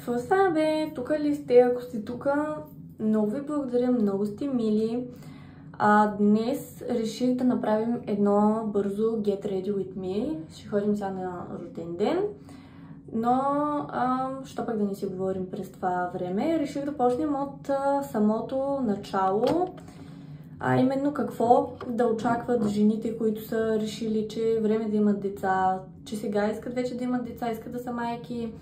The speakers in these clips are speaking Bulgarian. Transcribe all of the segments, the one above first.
Какво става, бе? Тука ли сте? Ако сте тука, много ви благодаря, много сте мили. Днес реших да направим едно бързо Get Ready With Me. Ще ходим сега на рожден ден. Но, що пък да не си говорим през това време, реших да почнем от самото начало. Именно какво да очакват жените, които са решили, че е време да имат деца, че сега искат вече да имат деца, искат да са майки.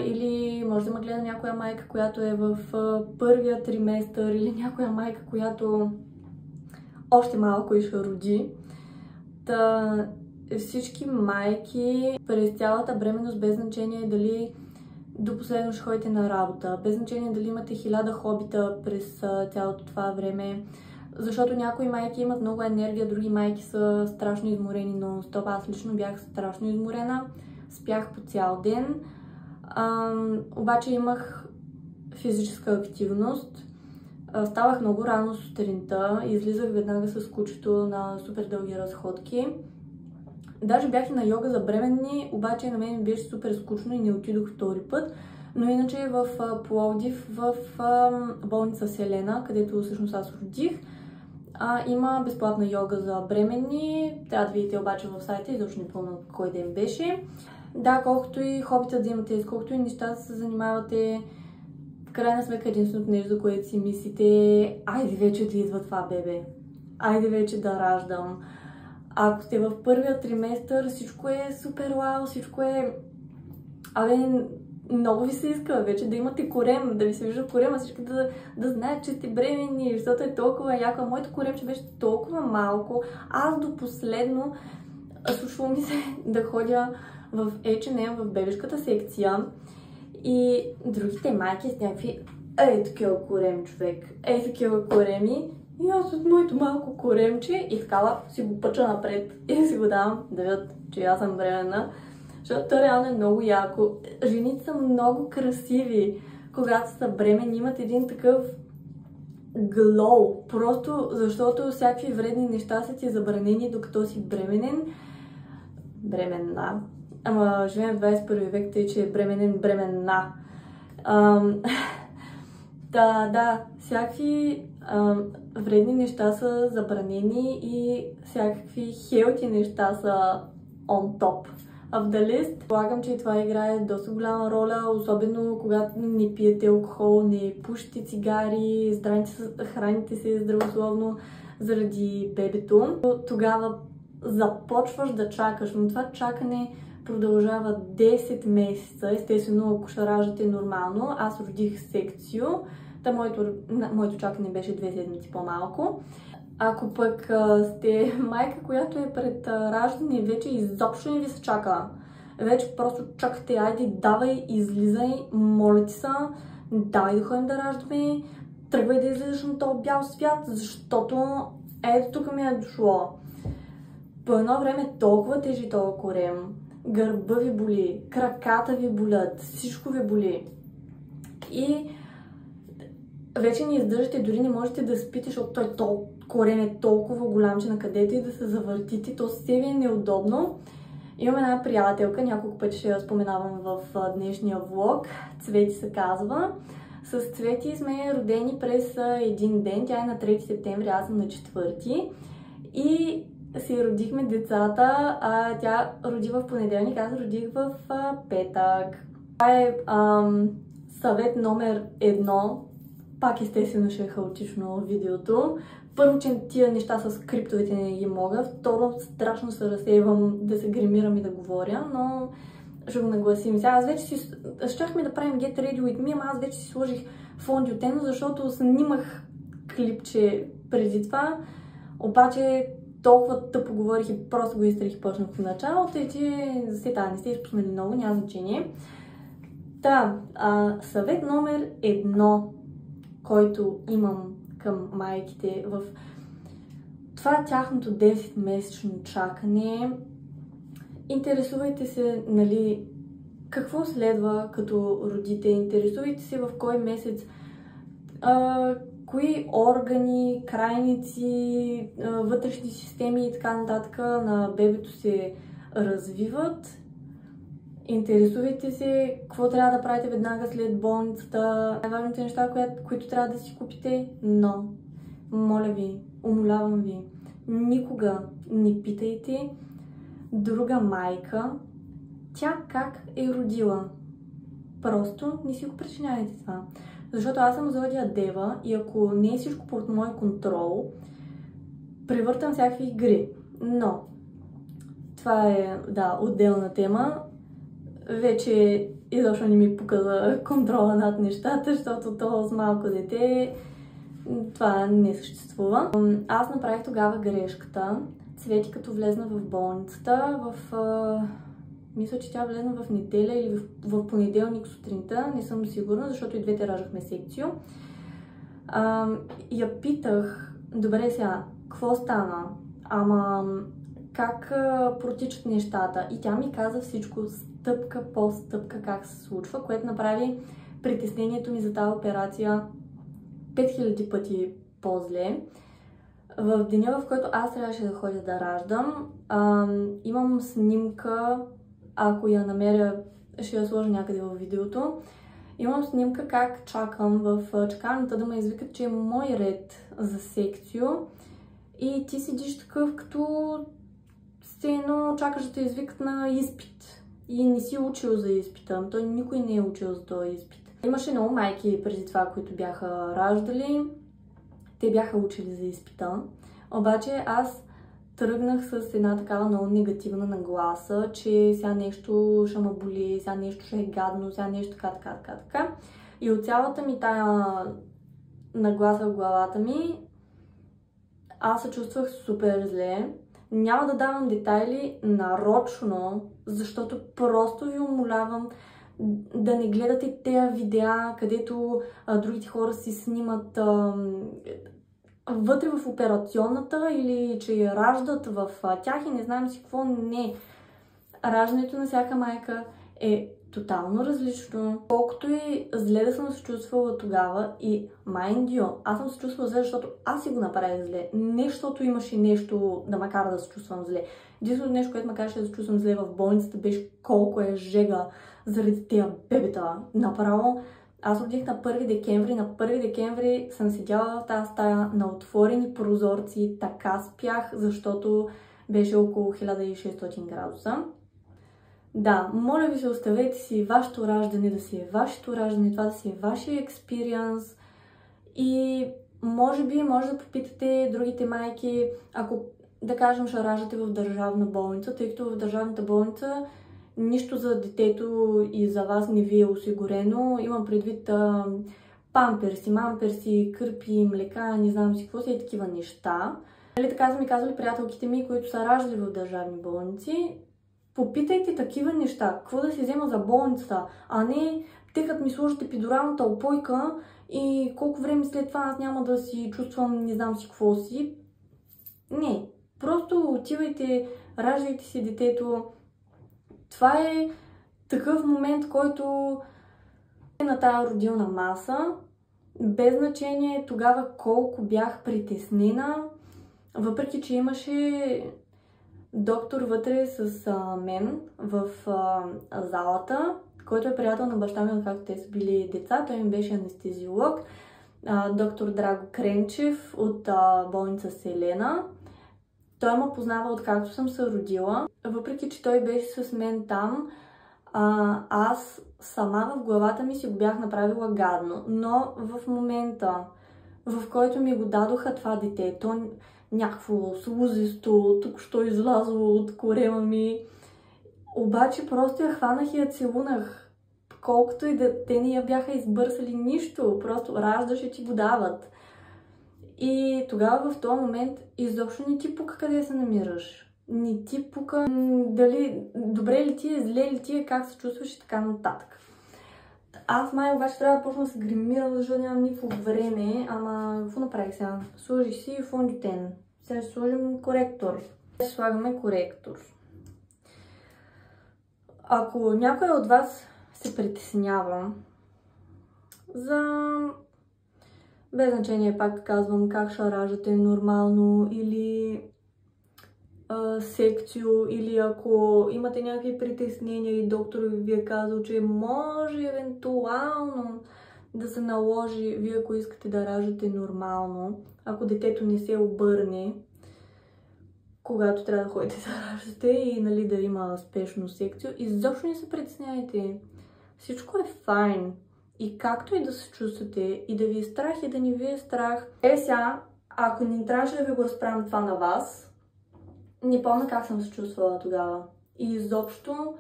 Или може да ме гледа някоя майка, която е в първия триместър, или някоя майка, която още малко и ще роди. Всички майки през цялата бременност, без значение дали до последно ще ходите на работа, без значение дали имате 1000 хобита през цялото това време, защото някои майки имат много енергия, други майки са страшно изморени, но стоп, аз лично бях страшно изморена, спях по цял ден. Обаче имах физическа активност. Ставах много рано сутринта, излизах веднага с кучето на супер дълги разходки. Даже бях и на йога за бременни, обаче на мен ми беше супер скучно и не отидох втори път. Но иначе в Пловдив, в болница Селена, където всъщност аз родих, има безплатна йога за бременни. Трябва да видите обаче в сайта, изобщо не помня кой ден беше. Да, колкото и хобита да имате, колкото и неща да се занимавате, в крайна сметка единственото нещо, за което си мислите, айде вече да идва това бебе, айде вече да раждам. Ако сте в първия триместър, всичко е супер вау, всичко е... много ви се иска вече да имате корем, да ви се вижда корема, всички да знаят, че сте бременни, защото е толкова яко. Моето коремче беше толкова малко. Аз до последно случва ми се да ходя в H&M, в бебешката секция и другите майки с някакви такива корем, човек, такива кореми. И аз от моето малко коремче и скала си го пъча напред и си го давам да видят, че аз съм бременна. Защото то реално е много яко. Жените са много красиви, когато са бременни, имат един такъв глоу. Просто защото всякакви вредни неща са ти забранени, докато си бременен. Бременна. Ама живеем в 21 век, тъй че е бременен, бременна. Да, всякакви вредни неща са забранени и всякакви хелти неща са on top of the list. Предполагам, че това играе доста голяма роля, особено когато не пиете алкохол, не пушите цигари, храните се здравословно заради бебето. Тогава започваш да чакаш, но това чакане продължава 10 месеца. Естествено, ако ще раждате нормално, аз родих секцио, моето чакане беше 2 седмици по-малко. Ако пък сте майка, която е пред раждане, вече изобщо не ви се чака. Вече просто чакате, айде, давай, излизай, моля ти се, давай да ходим да раждаме, тръгвай да излизаш на този бял свят, защото ето тук ми е дошло. По едно време толкова тежи този корем, гърба ви боли, краката ви болят, всичко ви боли. И вече не издържате, дори не можете да спите, защото той корем е толкова голям, че накъдето и да се завъртите, то все ви е неудобно. Имам една приятелка, няколко пъти ще я споменавам в днешния влог, Цвети се казва. С Цвети сме родени през един ден, тя е на 3 септември, аз съм на 4. И си родихме децата, тя роди в понеделник, аз родих в петък. Това е съвет номер 1. Пак естествено ще е хаотично видеото. Първо, че тия неща с криптовете не ги мога. Второ, страшно се разсейвам да се гримирам и да говоря, но ще го нагласим. Сега аз вече щяхме да правим Get Ready With Me, ама аз вече си сложих фондиотено, защото снимах клипче преди това. Обаче толкова тъпо говорих и просто го изтрих и почнах в началото и че не сте изпуснали много, няма значение. Съвет номер 1, който имам към майките в това тяхното 10-месечно чакане. Интересувайте се, нали, какво следва като родите, интересувайте се в кой месец, кои органи, крайници, вътрешни системи и така нататък на бебето се развиват. Интересувайте се какво трябва да правите веднага след болницата, най-важните неща, които трябва да си купите, но моля ви, умолявам ви, никога не питайте друга майка тя как е родила. Просто не си го причинявайте това. Защото аз съм зодия Дева и ако не е всичко под мой контрол, превъртам всякакви игри. Но това е, да, отделна тема. Вече изобщо не ми показа контрола над нещата, защото то с малко дете това не съществува. Аз направих тогава грешката. Цвети като влезна в болницата, мисля, че тя влезна в неделя или в понеделник сутринта, не съм сигурна, защото и двете раждахме секцио. Я питах, добре сега, какво стана? Ама как протичат нещата? И тя ми каза всичко стъпка по стъпка как се случва, което направи притеснението ми за тази операция 5000 пъти по-зле. В деня, в който аз трябваше да ходя да раждам, имам снимка, ако я намеря, ще я сложа някъде в видеото. Имам снимка как чакам в чакалнята да ме извикат, че е мой ред за секцио. И ти седиш такъв, като едно чакаш да те извикат на изпит. И не си учил за изпита. Той никой не е учил за този изпит. Имаше много майки преди това, които бяха раждали. Те бяха учили за изпита. Обаче аз тръгнах с една такава много негативна нагласа, че сега нещо ще ме боли, сега нещо ще е гадно, сега нещо така. И от цялата ми тая нагласа в главата ми, аз се чувствах супер зле. Няма да давам детайли нарочно, защото просто ви умолявам да не гледате тези видеа, където другите хора си снимат вътре в операционната или че я раждат в тях и не знам си какво. Не. Раждането на всяка майка е тотално различно. Колкото и зле да съм се чувствала тогава и mind you, аз съм се чувствала зле, защото аз си го направих зле. Не защото имаше нещо да ме кара да се чувствам зле. Единственото нещо, което ме караше да се чувствам зле в болницата, беше колко е жега заради тези бебета. Направо, аз родих на 1 декември. На 1 декември съм седяла в тази стая на отворени прозорци. Така спях, защото беше около 1600 градуса. Да, моля ви се, оставете си вашето раждане да си е вашето раждане, това да си е вашия експириенс. И може да попитате другите майки, ако, да кажем, ще раждате в държавна болница, тъй като в държавната болница нищо за детето и за вас не ви е осигурено. Имам предвид памперси, мамперси, кърпи, млека, не знам си какво си, такива неща. Нали, така са ми казали приятелките ми, които са раждали в държавни болници. Попитайте такива неща, какво да си взема за болницата, а не те като ми сложат епидуралната опойка и колко време след това аз няма да си чувствам не знам си какво си. Не, просто отивайте, раждайте си детето. Това е такъв момент, който е на тая родилна маса. Без значение тогава колко бях притеснена, въпреки че имаше доктор вътре с мен в залата, който е приятел на баща ми, както те са били деца. Той ми беше анестезиолог. Доктор Драго Кренчев от болница Селена. Той ме познава откакто съм се родила. Въпреки че той беше с мен там, аз сама в главата ми си го бях направила гадно. Но в момента, в който ми го дадоха това дете, то някакво слузисто, току-що излязло от корема ми. Обаче просто я хванах и я целунах. Колкото и да те не я бяха избърсали нищо, просто раждаш и ти го дават. И тогава в този момент изобщо не ти пука къде се намираш. Не ти пука дали добре ли ти е, зле ли ти е, как се чувстваш и така нататък. Аз май обаче трябва да почна да се гримирам, защото нямам никакво време. Ама какво направих сега? Сложих си фондютен. Сега ще сложим коректор. Ще слагаме коректор. Ако някой от вас се притеснява за... без значение, пак казвам, как ще раждате нормално или секцио, или ако имате някакви притеснения и доктор ви е казал, че може евентуално да се наложи, вие ако искате да раждате нормално, ако детето не се обърне, когато трябва да ходите да раждате и нали, да има спешно секцио, изобщо не се притесняйте. Всичко е файн. И както и да се чувствате, и да ви е страх, и да не ви е страх. Сега, ако не трябваше да ви го разправям това на вас, не помня как съм се чувствала тогава. И изобщо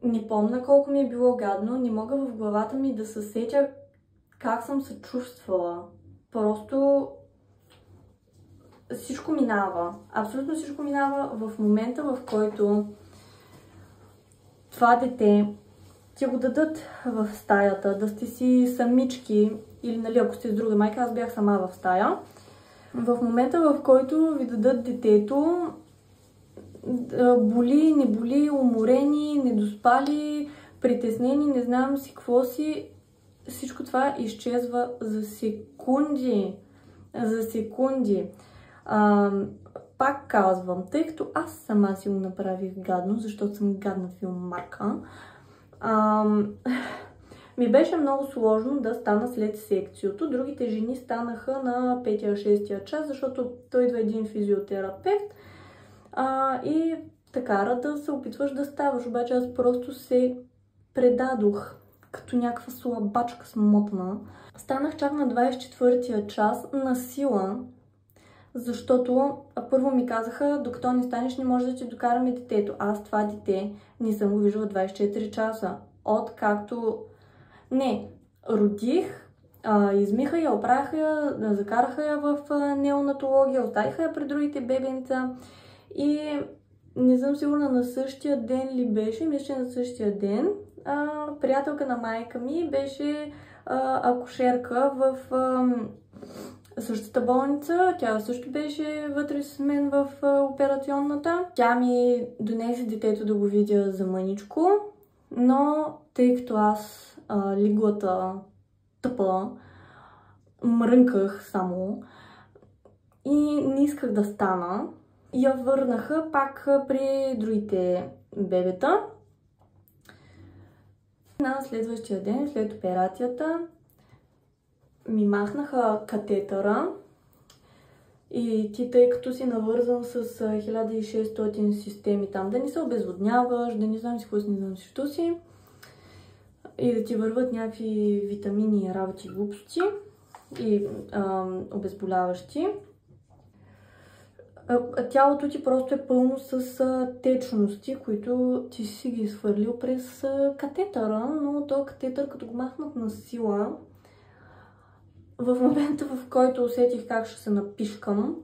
не помня колко ми е било гадно, не мога в главата ми да се сетя как съм се чувствала. Просто всичко минава. Абсолютно всичко минава в момента, в който това дете ти го дадат в стаята, да сте си самички, или нали, ако сте с друга майка, аз бях сама в стая. В момента, в който ви дадат детето, боли, не боли, уморени, недоспали, притеснени, не знам си какво си, всичко това изчезва за секунди. За секунди. Пак казвам, тъй като аз сама си го направих гадно, защото съм гадна филмарка, ми беше много сложно да стана след секциото. Другите жени станаха на 5-6 час, защото той идва един физиотерапевт и те кара да се опитваш да ставаш. Обаче аз просто се предадох като някаква слабачка смотана. Станах чак на 24-тия час на сила, защото първо ми казаха, докато не станеш, не може да ти докараме детето. Аз това дете не съм го виждала 24 часа. Откакто... Не, родих, измиха я, оправиха я, закараха я в неонатология, оставиха я при другите бебенца и не съм сигурна на същия ден ли беше, мисля на същия ден. Приятелка на майка ми беше акушерка в същата болница. Тя също беше вътре с мен в операционната. Тя ми донесе детето да го видя за мъничко, но тъй като аз лиглата тъпа, мрънках само и не исках да стана, я върнаха пак при другите бебета. На следващия ден, след операцията, ми махнаха катетъра и ти, тъй като си навързан с 1600 системи там, да не се обезводняваш, да не знам си какво си, не знам си що си, и да ти върват някакви витамини, работи, глупости и обезболяващи. Тялото ти просто е пълно с течности, които ти си ги изхвърлил през катетъра, но този катетър, като го махнат на сила, в момента, в който усетих как ще се напишкам,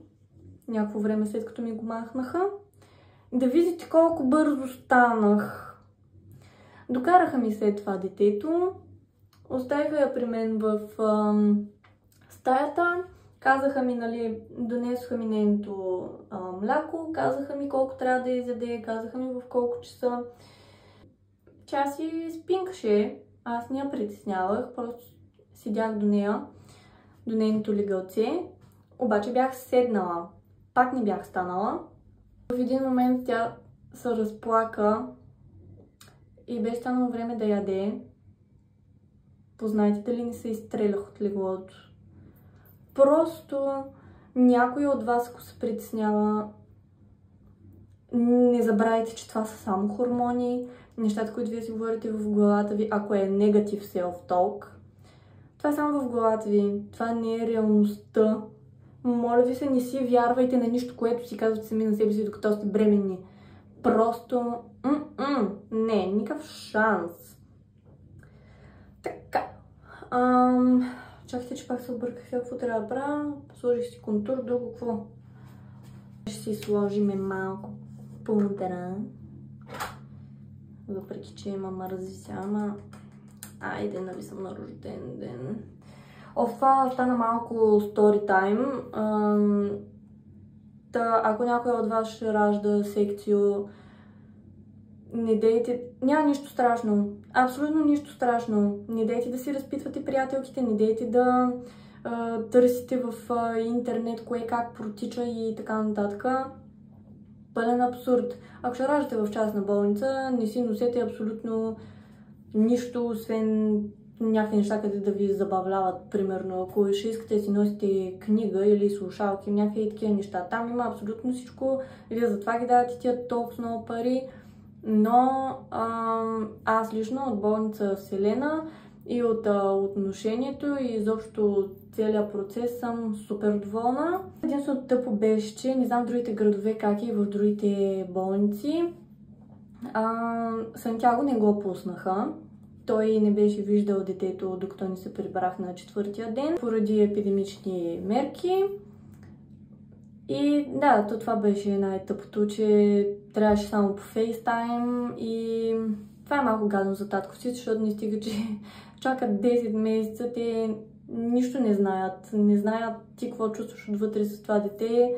някакво време след като ми го махнаха, да видите колко бързо станах. Докараха ми след това детето, оставиха я при мен в стаята, казаха ми, нали, донесоха ми нейното мляко, казаха ми колко трябва да изяде, казаха ми в колко часа. Тя си спинкаше, аз не я притеснявах, просто седях до нея, до нейното легалце, обаче бях седнала, пак не бях станала. В един момент тя се разплака и беше станало време да яде. Познайте ли не се изстрелях от леглото. Просто някой от вас, ако се притеснява, не забравяйте, че това са само хормони, нещата, които вие си говорите в главата ви, ако е негатив self-talk. Това е само в главата ви, това не е реалността. Моля ви се, не си вярвайте на нищо, което си казвате сами на себе си, докато сте бременни. Просто не, никакъв шанс. Така. Чакайте, че пак се обърках какво трябва да правя. Сложих си контур, друго какво? Ще си сложим малко пудра. Въпреки, че има мързи, ама айде, нали съм на рожден ден. Това стана малко story time. Ако някой от вас ще ражда секцио, не дейте, няма нищо страшно, абсолютно нищо страшно. Не дейте да си разпитвате приятелките, не дейте да търсите в интернет кое как протича и така нататък. пълен абсурд. Ако ще раждате в частна болница, не си носете абсолютно нищо, освен някакви неща, къде да ви забавляват, примерно. Ако ще искате да си носите книга или слушалки, някакви такива неща. Там има абсолютно всичко. Вие затова ги давате тия толкова много пари. Но аз лично от болница Вселена и от отношението и изобщо целият процес съм супер доволна. Единственото тъпо беше, че не знам в другите градове как и в другите болници. Сантяго не го пуснаха. Той не беше виждал детето, докато ни се прибрах на 4-тия ден, поради епидемични мерки. И да, това беше най-тъпото, че трябваше само по FaceTime и това е малко гадно за татко си, защото не стига, че чакат 10 месеца, те нищо не знаят. Не знаят ти какво чувстваш отвътре с това дете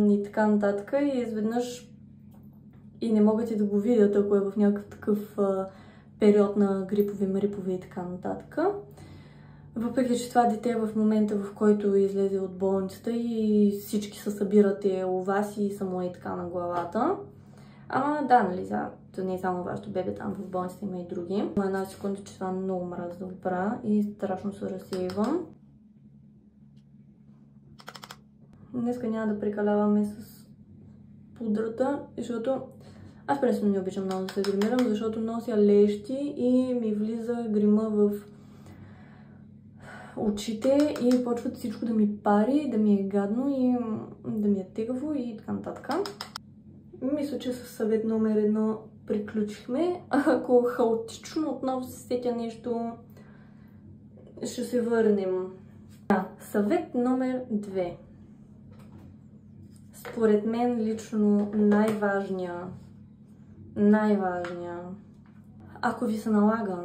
и така нататък. И изведнъж и не могат и да го видят, ако е в някакъв такъв период на грипови, мрипови и така нататък. Въпреки че това дете в момента, в който излезе от болницата и всички се събирате у вас и само и така на главата. Ама да, нали, това не е само вашето бебе, там в болницата има и други. Една секунда, че това много мраза да го правя и страшно се разсейвам. Днеска няма да прекаляваме с пудрата, защото аз принципно не обичам много да се гримирам, защото нося лещи и ми влиза грима в очите и почват всичко да ми пари, да ми е гадно и да ми е тегаво и така нататък. Мисля, че със съвет номер 1 приключихме. Ако хаотично отново се сетя нещо, ще се върнем. Съвет номер 2. Според мен лично най-важния, ако ви се налага,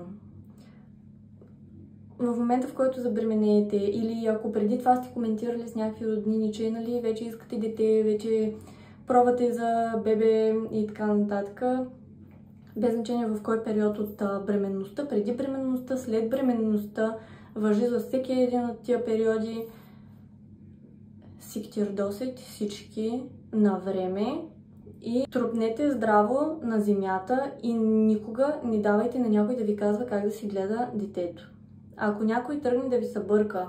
в момента, в който забременеете, или ако преди това сте коментирали с някакви роднини, че нали, вече искате дете, вече пробвате за бебе и така нататък, без значение в кой период от бременността, преди бременността, след бременността, важи за всеки един от тия периоди, сиктирдосайте всички на време и трупнете здраво на земята и никога не давайте на някой да ви казва как да си гледа детето. Ако някой тръгне да ви събърка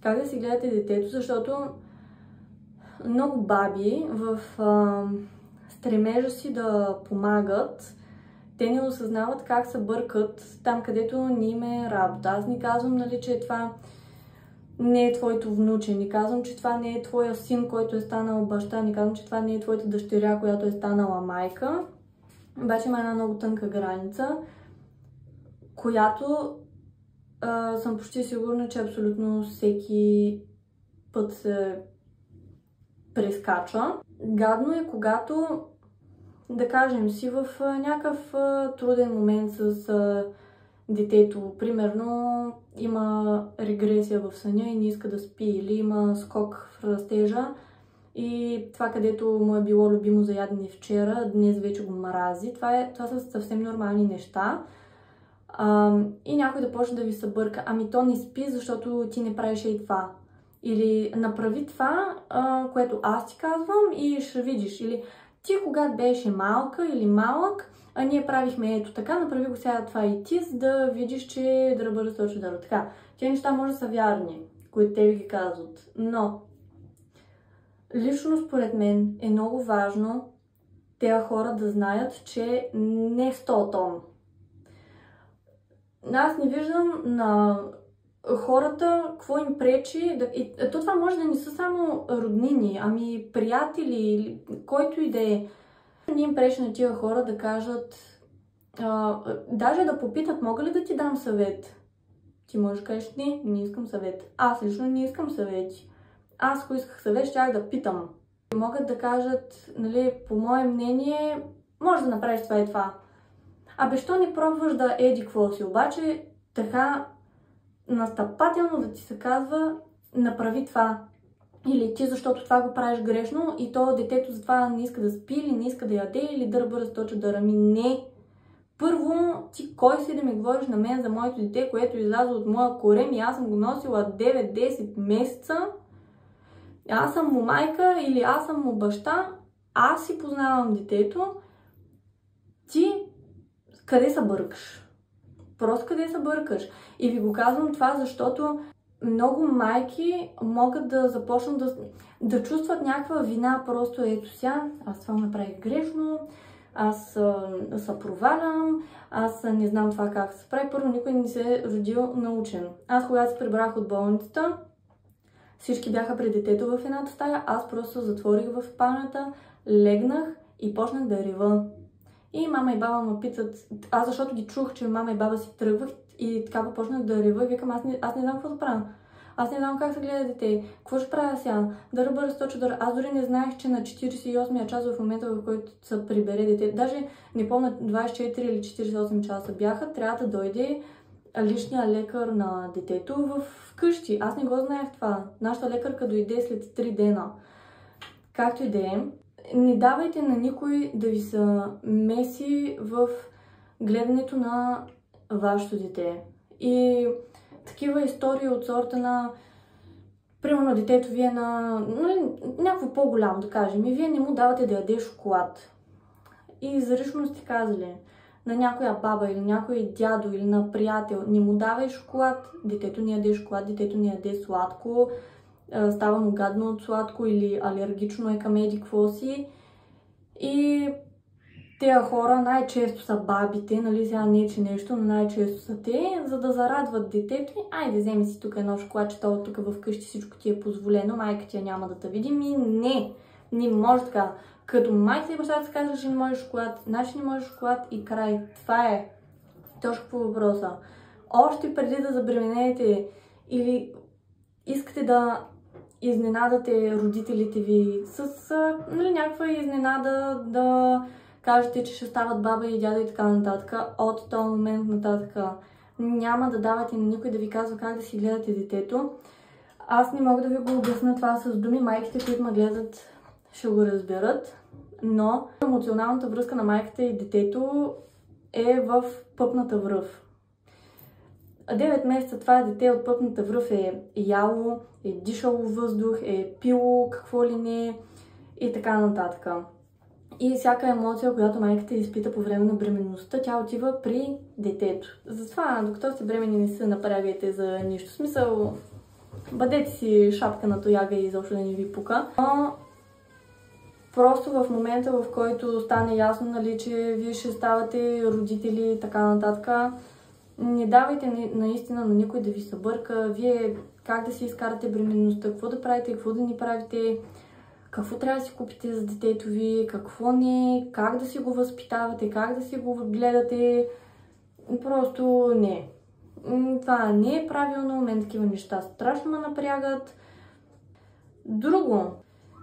как да си гледате детето, защото много баби в стремежа си да помагат, те не осъзнават как се бъркат там, където не им е работа. Аз не казвам, нали, че това не е твоето внуче, не казвам, че това не е твоя син, който е станал баща, не казвам, че това не е твоята дъщеря, която е станала майка. Обаче има една много тънка граница, която съм почти сигурна, че абсолютно всеки път се прескача. Гадно е, когато, да кажем, си в някакъв труден момент с детето. Примерно има регресия в съня и не иска да спи, или има скок в растежа и това, където му е било любимо за ядене вчера, днес вече го мрази. Това са съвсем нормални неща. И някой да почне да ви събърка. Ами то не спи, защото ти не правиш и това. Или направи това, което аз ти казвам и ще видиш. Или ти когато беше малка или малък, ние правихме ето така, направи го сега това и ти, за да видиш, че дръба расточи дърво. Така, тези неща може да са вярни, които те ви ги казват. Но, лично според мен е много важно тези хора да знаят, че не 100 тон. Аз не виждам на хората какво им пречи. Това може да не са само роднини, ами приятели или който и да е. Не им пречи на тия хора да кажат, даже да попитат, мога ли да ти дам съвет? Ти можеш да кажеш, не искам съвет. Аз лично не искам съвети. Аз, ако исках съвет, щях да питам. Могат да кажат, нали, по мое мнение, може да направиш това и това. Абе, що не пробваш да еди какво си? Обаче така настъпателно да ти се казва, направи това. Или ти, защото това го правиш грешно и то детето затова не иска да спи, или не иска да яде, или дърба разточа да рами. Не! Първо, ти кой си да ми говориш на мен за моето дете, което изляза от моя корем и аз съм го носила 9-10 месеца. Аз съм му майка или аз съм му баща. аз си познавам детето, ти къде се бъркаш? Просто къде се бъркаш? И ви го казвам това, защото много майки могат да започнат да чувстват някаква вина, просто ето сега, аз това направих грешно, аз се провалям, аз не знам това как се прави. Първо, никой не се е родил научен. Аз когато се прибрах от болницата, всички бяха при детето в едната стая, аз просто затворих в спалнята, легнах и почнах да рева. И мама и баба ме питат, аз защото ги чух, че мама и баба си тръгват и така почнах да рева и викам, аз не знам какво да правя. Аз не знам как се гледа дете. Какво ще правя сега? Да ръба разточа да... Аз дори не знаех, че на 48-я час в момента, в който се прибере дете, даже не помня 24 или 48 часа бяха, трябва да дойде личния лекар на детето в къщи. Аз не го знаех това. Нашата лекарка дойде след 3 дена. Както и да е, не давайте на никой да ви се меси в гледането на вашето дете. И такива истории от сорта на, примерно, детето ви е на някакво по-голямо, да кажем, и вие не му давате да яде шоколад. И изрично сте казали на някоя баба или някой дядо или на приятел, не му давай шоколад, детето не яде шоколад, детето не яде сладко, става му гадно от сладко или алергично е към еди какво си. И тези хора най-често са бабите, нали, сега не е, че нещо, но най-често са те, за да зарадват детето и айде, вземи си тук едно шоколадче, то тук вкъщи всичко ти е позволено, майка ти няма да те видим и не може така. Като майка и бащата казват, че не може шоколад, значи не може шоколад и край. Това е точка по въпроса. Още преди да забременеете или искате да изненадате родителите ви с някаква изненада, да кажете, че ще стават баба и дядо и така нататък, от този момент нататък няма да давате на никой да ви казва как да си гледате детето. Аз не мога да ви го обясня това с думи, майките, които ме гледат, ще го разберат, но емоционалната връзка на майката и детето е в пъпната връв. 9 месеца това дете от пъпната връв е яло, е дишало въздух, е пило какво ли не и така нататък. И всяка емоция, която майката изпита по време на бременността, тя отива при детето. Затова, докато сте бремени, не се направяйте за нищо. Смисъл, бъдете си шапка на тояга и изобщо да не ви пука. Но просто в момента, в който стане ясно, нали, че вие ще ставате родители и така нататък, не давайте наистина на никой да ви се бърка. Вие как да си изкарате бременността, какво да правите, какво да не правите, какво трябва да си купите за детето ви, какво не, как да си го възпитавате, как да си го гледате. Просто не. Това не е правилно, мен такива неща страшно ме напрягат. Друго,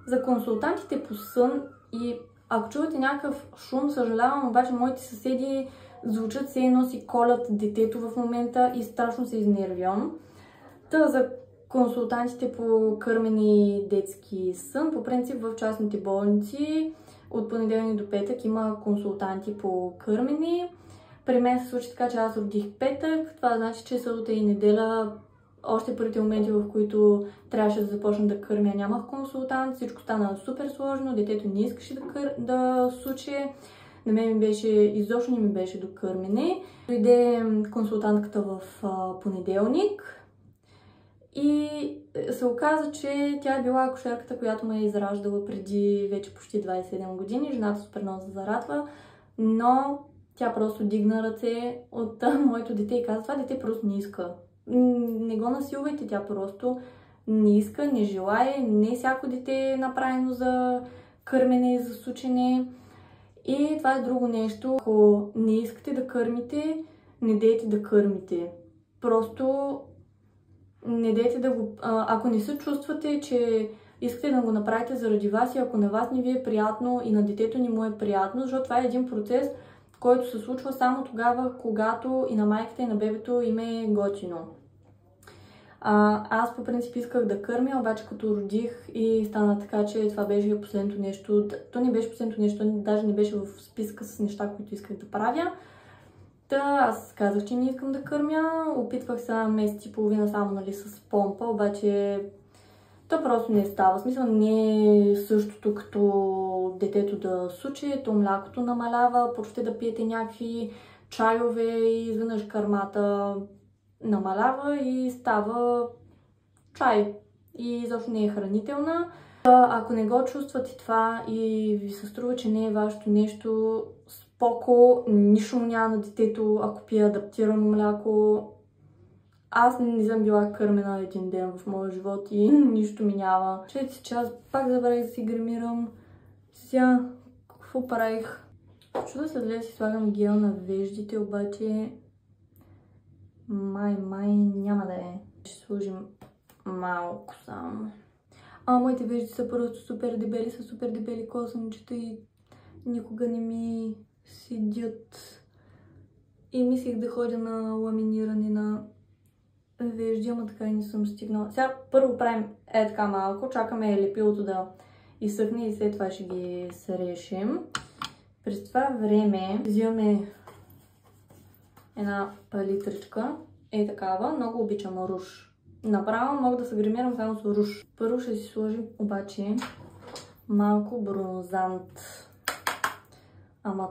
за консултантите по сън и ако чувате някакъв шум, съжалявам, обаче моите съседи звучат все едно си колят детето в момента и страшно се изнервям. Та за консултантите по кърмене и детски сън, по принцип в частните болници от понеделник до петък има консултанти по кърмене. При мен се случи така, че аз родих петък, това значи, че събота и неделя, още първите моменти, в които трябваше да започна да кърмя, нямах консултант, всичко стана супер сложно, детето не искаше да суче. На мен изобщо не ми беше до кърмене. Дойде консултантката в понеделник и се оказа, че тя е била акушерката, която ме е израждала преди вече почти 27 години. Жената супер много се зарадва, но тя просто дигна ръце от моето дете и каза, това дете просто не иска. Не го насилвайте, тя просто не иска, не желае. Не всяко дете е направено за кърмене и за сучене. И това е друго нещо. Ако не искате да кърмите, не дейте да кърмите. Просто не дейте да го... Ако не се чувствате, че искате да го направите заради вас и ако на вас не ви е приятно и на детето не му е приятно, защото това е един процес, който се случва само тогава, когато и на майката и на бебето им е готино. Аз по принцип исках да кърмя, обаче като родих и стана така, че това беше последното нещо. То не беше последното нещо, даже не беше в списка с неща, които исках да правя. Аз казах, че не искам да кърмя. Опитвах се месец и половина само, нали, с помпа, обаче То просто не става. В смисъл не е същото като детето да сучи, то млякото намалява, почвате да пиете някакви чайове и изведнъж кърмата намалява и става чай. И изобщо не е хранителна. Ако не го чувствате това и ви се струва, че не е вашето нещо, споко, нищо му няма на детето, ако пие адаптирано мляко. Аз не съм била кърмена един ден в моя живот и нищо ми няма. 6 час, пак забравих да си гримирам. Сега, какво правих? Чуда се дали да си слагам гел на веждите, обаче май няма да е. Ще сложим малко само. Моите вежди са просто супер дебели косъмчета и никога не ми седят. И мислих да ходя на ламиниране на вежди, ама така и не съм стигнала. Сега първо правим така малко, чакаме лепилото да изсъхне и след това ще ги срежем. През това време взимаме една палитричка, такава, много обичам руж. Направо мога да се гримирам само с руж. Първо ще си сложим обаче малко бронзант. Ама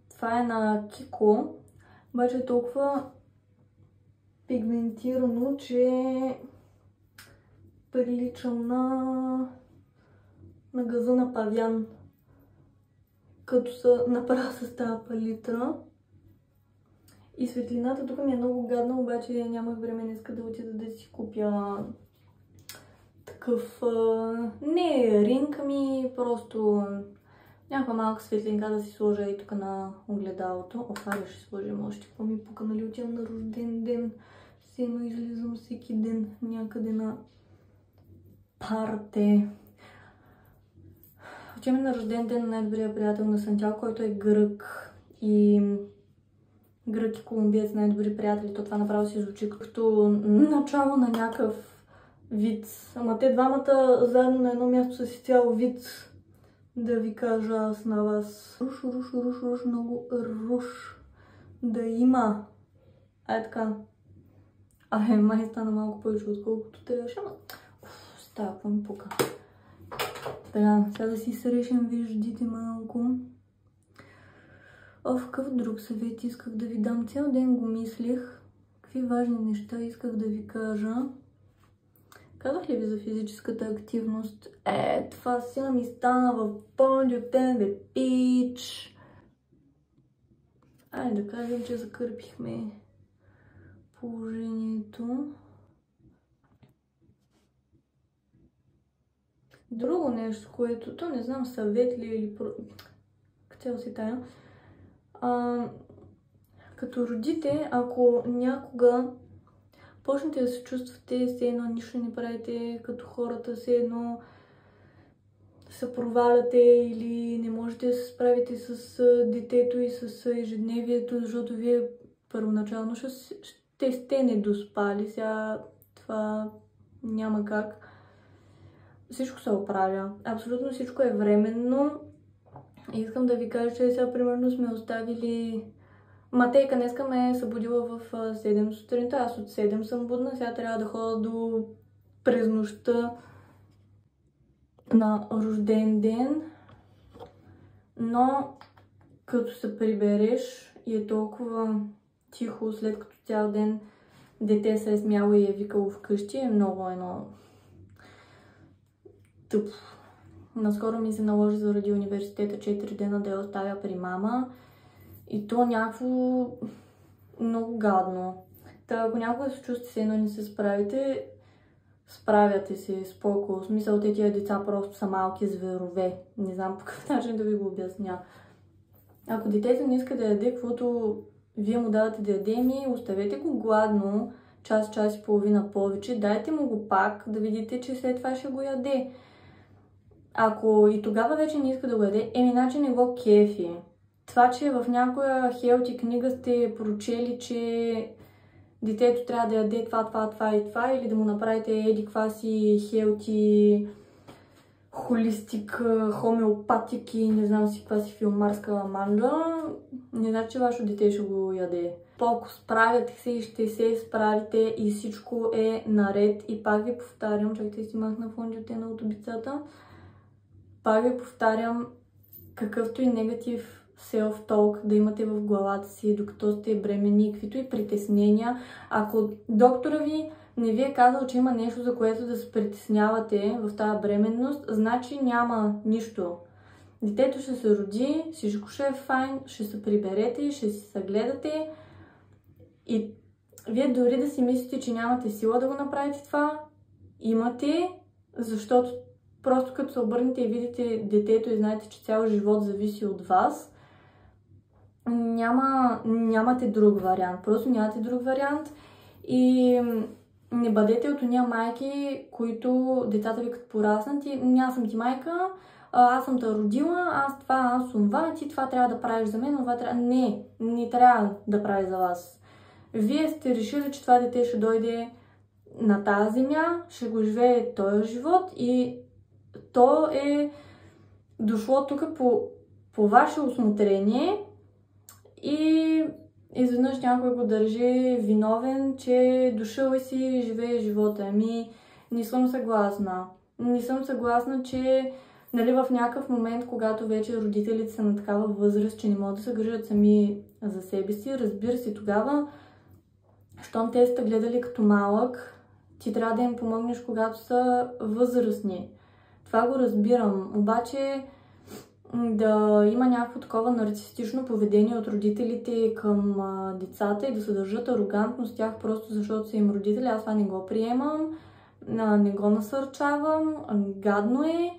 това е на Кико, обаче е толкова пигментирано, че приличам на газа на павян, като се направя с тази палитра. И светлината тук ми е много гадна, обаче нямах време днеска да отида да си купя такъв, не ринг, ами просто някаква малка светлинка да си сложа и тук на огледалото. Хайде ще сложим още, какво ми пука, нали отивам на рожден ден. Сено излизам всеки ден някъде на парте. Отиваме на рожден ден на най-добрия приятел на Сантял, който е грък и колумбиец, най-добри приятели. То това направо си звучи като начало на някакъв виц. Ама те двамата заедно на едно място са си цял виц. Да ви кажа аз на вас. Руш, много руш да има. Така. Май стана малко повече отколкото трябваше, ама става, какво ми пука. Така, сега да си срещам виждите малко. Какъв друг съвет исках да ви дам? Цял ден го мислих. Какви важни неща исках да ви кажа. Казах ли ви за физическата активност? Това сега ми стана в Понджоптен, бе, пич. Айде да кажем, че закърпихме положението. Друго нещо, което, то не знам съвет ли или... Цял си тая. Като родите, ако някога почнете да се чувствате, все едно нищо не правите като хората, все едно се проваляте или не можете да се справите с детето и с ежедневието, защото вие първоначално ще сте недоспали. Сега това няма как. Всичко се оправя. Абсолютно всичко е временно. Искам да ви кажа, че сега примерно сме оставили... Матейка днеска ме е събудила в 7 сутринта. Аз от 7 съм будна. Сега трябва да ходя до през нощта на рожден ден. Но като се прибереш и е толкова тихо, след като цял ден дете се е смяло и е викало вкъщи, е много едно тъпо. Наскоро ми се наложи заради университета 4 дена да я оставя при мама. И то някакво много гадно. Ако някога се чувствате се едно не се справите, справяте се споко. В смисъл, тия деца просто са малки зверове. Не знам по какъв начин да ви го обясня. Ако детето не иска да яде, каквото вие му давате да яде, оставете го гладно, час и половина повече, дайте му го пак, да видите, че след това ще го яде. Ако и тогава вече не иска да го яде, иначе не го кефи. Това, че в някоя хелти книга сте прочели, че детето трябва да яде това и това, или да му направите еди каква си хелти холистик, хомеопатик и не знам си каква си филмарска манджа, не значи, че вашето дете ще го яде. Ако справяте се и ще се справите и всичко е наред. И пак ви повтарям, чакайте си махна фондиотена от обицата, пак ви повтарям, какъвто и негатив self-talk да имате в главата си, докато сте бременни, каквито и притеснения. Ако доктора ви не ви е казал, че има нещо, за което да се притеснявате в тази бременност, значи няма нищо. Детето ще се роди, всичко ще е файн, ще се приберете, ще си съгледате и вие дори да си мислите, че нямате сила да го направите това, имате, защото просто като се обърнете и видите детето и знаете, че цял живот зависи от вас, нямате друг вариант. Просто нямате друг вариант и не бъдете от уния майки, които децата ви като пораснат и аз съм ти майка, аз съм те родила, аз съм това, ти това трябва да правиш за мен, това трябва... Не трябва да прави за вас. Вие сте решили, че това дете ще дойде на тази земя, ще го живее този живот и то е дошло тук по ваше усмотрение и изведнъж някой го държи виновен, че дошъл и си живее живота. Ами, не съм съгласна. Не съм съгласна, че нали, в някакъв момент, когато вече родителите са на такава възраст, че не могат да се грижат сами за себе си, разбира се, тогава, щом те сте гледали като малък, ти трябва да им помогнеш, когато са възрастни. Това го разбирам. Обаче да има някакво такова нарцистично поведение от родителите към децата и да се държат арогантно с тях просто защото са им родители, аз това не го приемам, не го насърчавам, гадно е,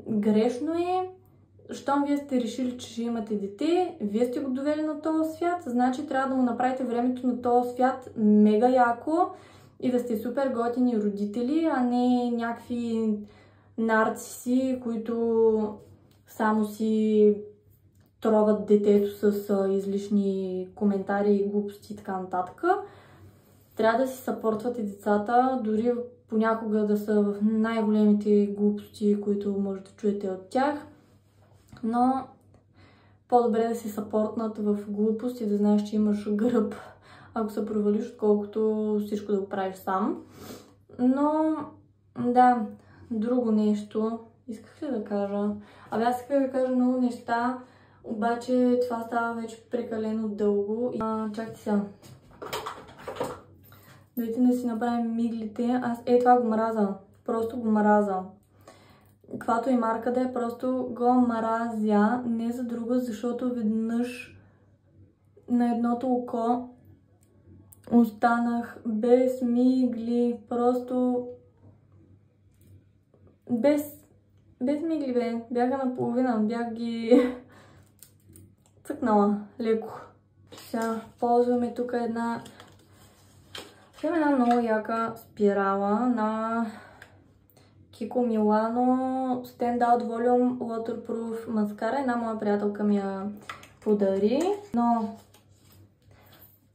грешно е. Щом вие сте решили, че ще имате дете, вие сте го довели на този свят, значи трябва да му направите времето на този свят мега яко и да сте супер готини родители, а не някакви нарциси, които само си троват детето с излишни коментари и глупости и така нататък. Трябва да си съпортвате децата, дори понякога да са в най-големите глупости, които може да чуете от тях. Но по-добре да си съпортнат в глупост и да знаеш, че имаш гръб, ако се провалиш, отколкото всичко да го правиш сам. Но да, друго нещо исках ли да кажа? Аз исках да кажа много неща, обаче това става вече прекалено дълго. Чакайте сега. Дайте да си направим миглите. Това го мраза. Просто го мраза. Каквато и марка да е, просто го мразя. Не за друго, защото веднъж на едното око останах без мигли. Просто без мигли, бе. Бяха наполовина. Бях ги цъкнала леко. Сега ползваме тук една много яка спирала на Kiko Milano Standout Volume Waterproof маскара. Една моя приятелка ми я подари, но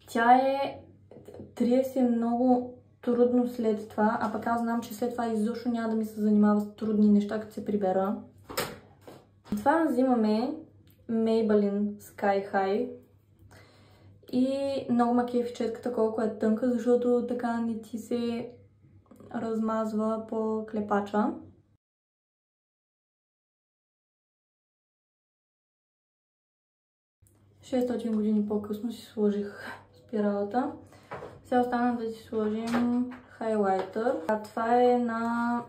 тя трие се много трудно след това, а пък аз знам, че след това изобщо няма да ми се занимава с трудни неща, като се прибера. Това взимаме Maybelline Sky High и много ма кефи четката колко е тънка, защото така не ти се размазва по клепача. Шестстотин години по-късно си сложих спиралата. Сега остана да си сложим хайлайтър. Това е на...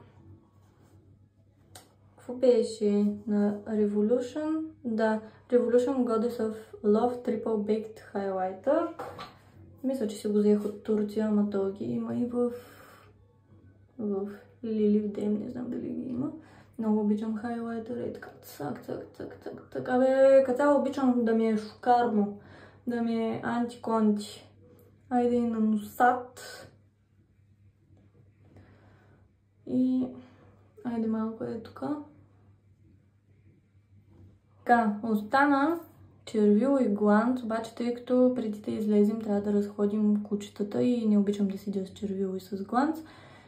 Какво беше? На Revolution? Да, Revolution Goddess of Love Triple Baked Highlighter. Мисля, че си го взех от Турция, ама то ги има и в Лили в Дем, не знам дали ги има. Много обичам хайлайтър и така цак. Абе, като цяло обичам да ми е шокарно, да ми е анти-конти. Айде и на носат. И айде малко е тук. Така, остана червило и гланц, обаче тъй като преди да излезем трябва да разходим кучетата и не обичам да седя с червило и с гланц.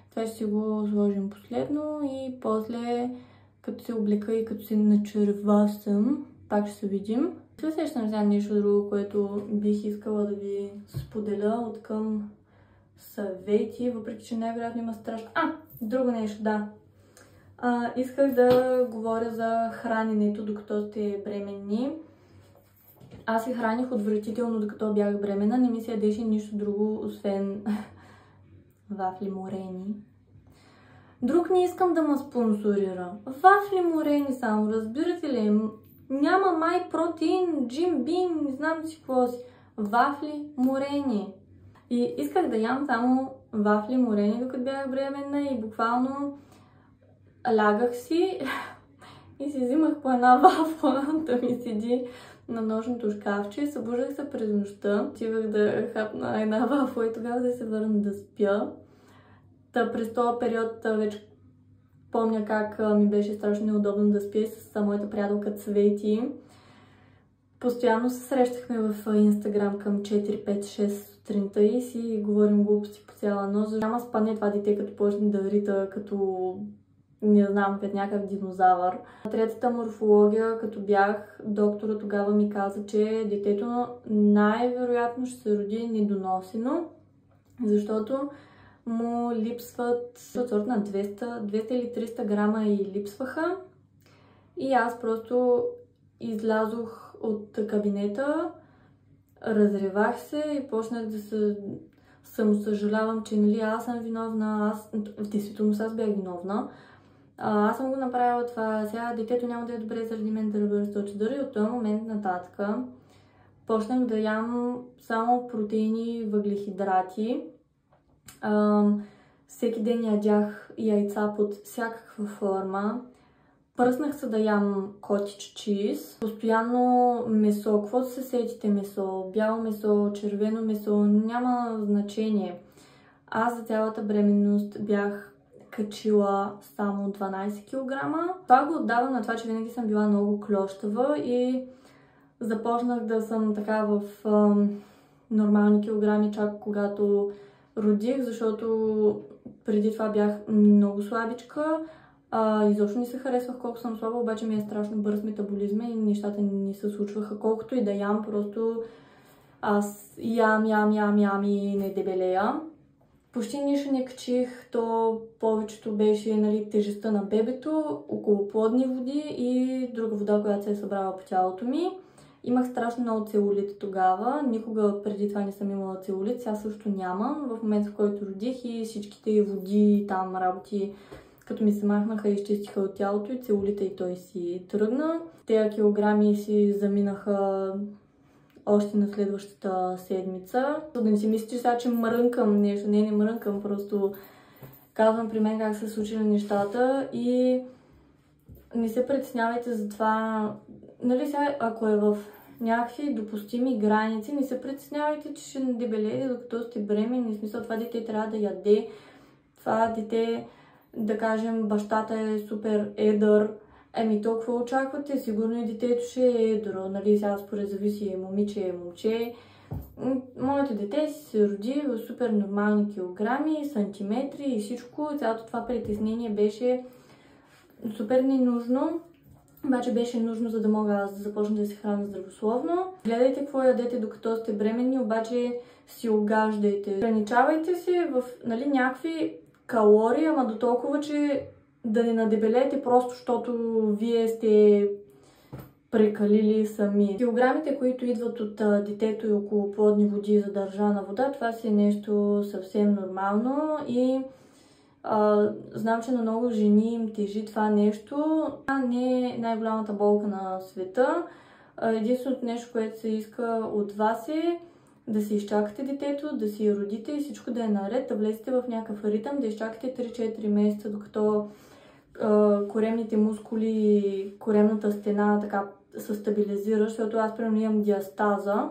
Това ще си го сложим последно и после като се облека и като се начервасам. Пак ще се видим. Се сещам за нещо друго, което бих искала да ви споделя от към съвети, въпреки че най-вероятно има страшно... Друго нещо, да. Исках да говоря за храненето, докато сте бременни. Аз се храних отвратително, докато бях бременна. Не ми се ядеше нищо друго, освен вафли морени. Друг не искам да ме спонсорира. Вафли морени само, разбирате ли? Няма май протеин, джим бин, не знам си какво си. Вафли морени. И исках да ям само вафли морени, докато бях бременна и буквално лягах си и си взимах по една вафла да ми седи на нощното шкафче. Събуждах се през нощта, отивах да хапна една вафла и тогава да се върна да спя. През този период вече помня как ми беше страшно неудобно да спя с моята приятелка Цвети. Постоянно се срещахме в Инстаграм към 4, 5, 6 сутринта и си говорим глупости по цяла нощ. Няма спане това дете, като почне да рита, като не знам, като някакъв динозавър. Третата морфология, като бях, доктора тогава ми каза, че детето най-вероятно ще се роди недоносено, защото му липсват сорт на 200 или 300 грама и липсваха. И аз просто излязох от кабинета, разревах се и почнах да се самосъжалявам, че нали, аз съм виновна, в действителност аз бях виновна. Аз съм го направила това, сега детето няма да е добре заради мен да бъде чадър и от този момент нататък почнах да ям само протеини, въглехидрати. Всеки ден ядях яйца под всякаква форма. Пръснах се да ям котич чиз. Постоянно месо, каквото се сетите месо, бяло месо, червено месо, няма значение. Аз за цялата бременност бях качила само 12 кг. Това го отдавам на това, че винаги съм била много клощава и започнах да съм така в нормални килограми чак когато родих, защото преди това бях много слабичка. Изобщо не се харесвах колко съм слаба, обаче ми е страшно бърз метаболизма и нещата не се случваха. Колкото и да ям, просто аз ям и не дебелея. Почти нищо не качих, то повечето беше нали, тежестта на бебето, околоплодни води и друга вода, която се е събрала по тялото ми. Имах страшно много целулит тогава, никога преди това не съм имала целулит, сега също нямам. В момента, в който родих и всичките води там работи, като ми се махнаха, изчистиха от тялото и целулита и той си тръгна. Тези килограми си заминаха още на следващата седмица. За да не си мислиш сега, че мрънкам нещо. Не мрънкам, просто казвам при мен как са случили нещата и не се притеснявайте за това. Нали сега, ако е в някакви допустими граници, не се притеснявайте, че ще дебелеете докато сте бременни. В смисъл, това дете трябва да яде. Това дете, да кажем, бащата е супер едър. Толкова очаквате, сигурно и детето ще е едро, нали, сега според зависи момиче, момче. Моето дете си се роди в супер нормални килограми, сантиметри и всичко. Цялото това притеснение беше супер ненужно, обаче беше нужно, за да мога аз да започна да се храня здравословно. Гледайте какво ядете докато сте бременни, обаче си огаждайте. Ограничавайте се в нали, някакви калории, ама до толкова, че да не надебелеете просто, защото вие сте прекалили сами. Килограмите, които идват от детето и околоплодни води и задържана вода, това си е нещо съвсем нормално и знам, че на много жени им тежи това нещо. Това не е най-голямата болка на света. Единственото нещо, което се иска от вас е да си изчакате детето, да си родите и всичко да е наред, да влезете в някакъв ритъм, да изчакате 3-4 месеца, докато коремните мускули и коремната стена така се стабилизира, защото аз примерно имам диастаза.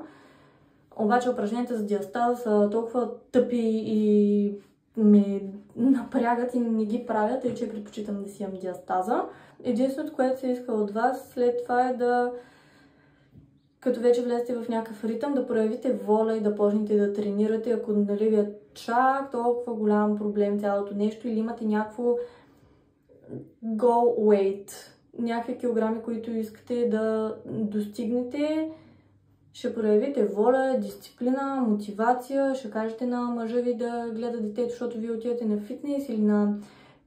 Обаче упражненията за диастаза са толкова тъпи и ме напрягат и не ги правят, тъй че предпочитам да си имам диастаза. Единственото, което се иска от вас след това е да, като вече влезете в някакъв ритъм, да проявите воля и да почнете да тренирате, ако нали ви е чак толкова голям проблем цялото нещо или имате някакво goal weight. Някакви килограми, които искате да достигнете. Ще проявите воля, дисциплина, мотивация. Ще кажете на мъжа ви да гледа детето, защото вие отидете на фитнес или на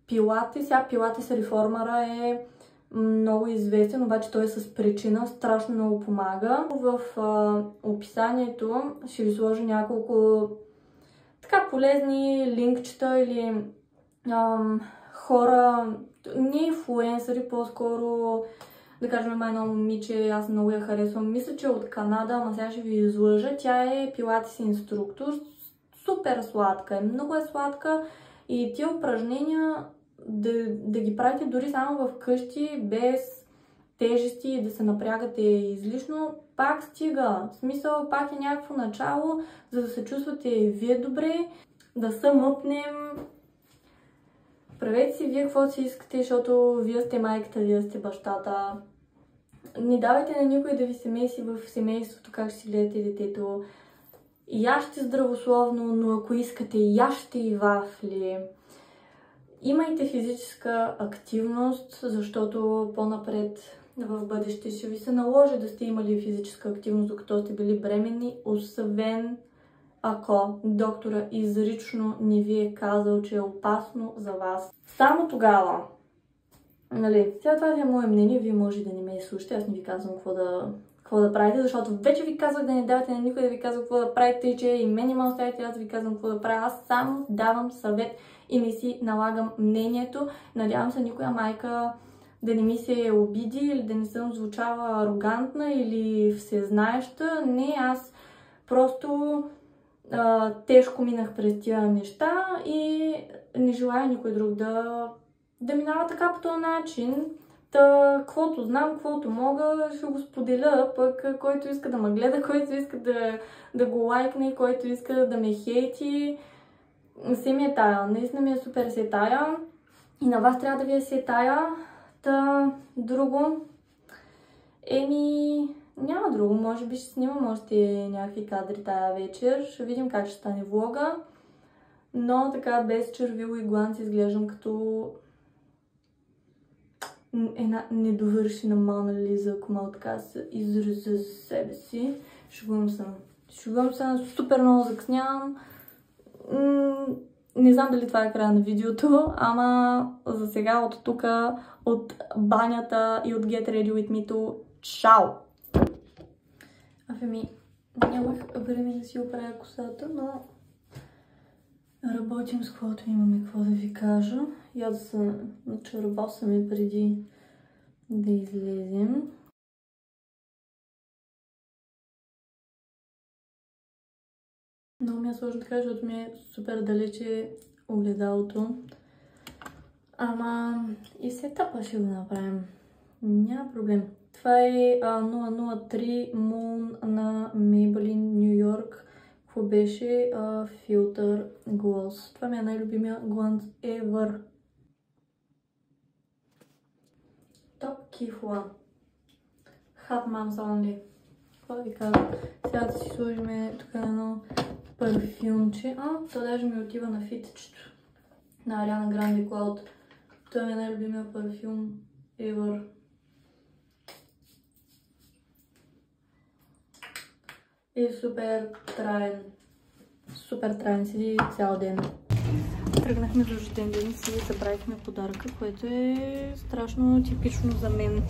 пилатес. Сега пилатес реформера е много известен, обаче той е с причина, страшно много помага. В описанието ще ви сложа няколко така полезни линкчета или хора, не инфлуенсъри, по-скоро да кажем има едно момиче, аз много я харесвам, мисля, че от Канада, ама сега ще ви излъжа. Тя е пилатес инструктор, супер сладка е, много е сладка и тия упражнения да ги правите дори само в къщи, без тежести и да се напрягате излишно, пак стига. В смисъл, пак е някакво начало, за да се чувствате вие добре, да се мъпнем. Правете си вие какво си искате, защото вие сте майката, вие сте бащата. Не давайте на никой да ви се меси в семейството, как ще си гледате детето. Яжте здравословно, но ако искате, яжте и вафли. Имайте физическа активност, защото по-напред в бъдеще ще ви се наложи да сте имали физическа активност, докато сте били бременни, освен ако доктора изрично не ви е казал, че е опасно за вас. Само тогава, нали, сега това е мое мнение, вие може да не ме слушате, аз не ви казвам какво да правите, защото вече ви казвах да не давате на никой да ви казва какво да правите и че и мен не ме оставите аз да ви казвам какво да правя. Аз само давам съвет и не си налагам мнението. Надявам се никоя майка да не ми се обиди или да не съм звучала арогантна или всезнаеща. Не, аз просто тежко минах през тия неща и не желая никой друг да минава така по този начин. Каквото знам, каквото мога, ще го споделя, пък който иска да ме гледа, който иска да го лайкне, който иска да ме хейти, се ми е тая. Наистина ми е супер се тая и на вас трябва да ви е се тая. Друго, няма друго, може би ще снимам още някакви кадри тая вечер, ще видим как ще стане влога, но така без червило и гланц изглеждам като една недовършена Мона Лиза, ако мога така се изразя за себе си. Шугувам се, супер много закъснявам. Не знам дали това е края на видеото, ама за сега от тук, от банята и от Get Ready With Me-то, чао! Нямах време да си оправя косата, но работим с каквото имаме какво да ви кажа. Я да се начервосаме преди да излезем. Много ми е сложно да кажа, защото ми е супер далече огледалото. Ама и сетъпа ще го направим. Няма проблем. Това е 003 Moon на Maybelline New York. Какво беше? Filter Gloss. Това ми е най-любимия гланц ever. Топ кифла. Hot Moms Only. Какво да ви кажа? Сега да си сложим тук едно парфюмче. Това даже ми отива на фитчето. На Ариана Гранде Cloud. Това ми е най-любимия парфюм ever. И супер траен. Супер траен, седи цял ден. Тръгнахме за рожден ден си и забравихме подаръка, което е страшно типично за мен.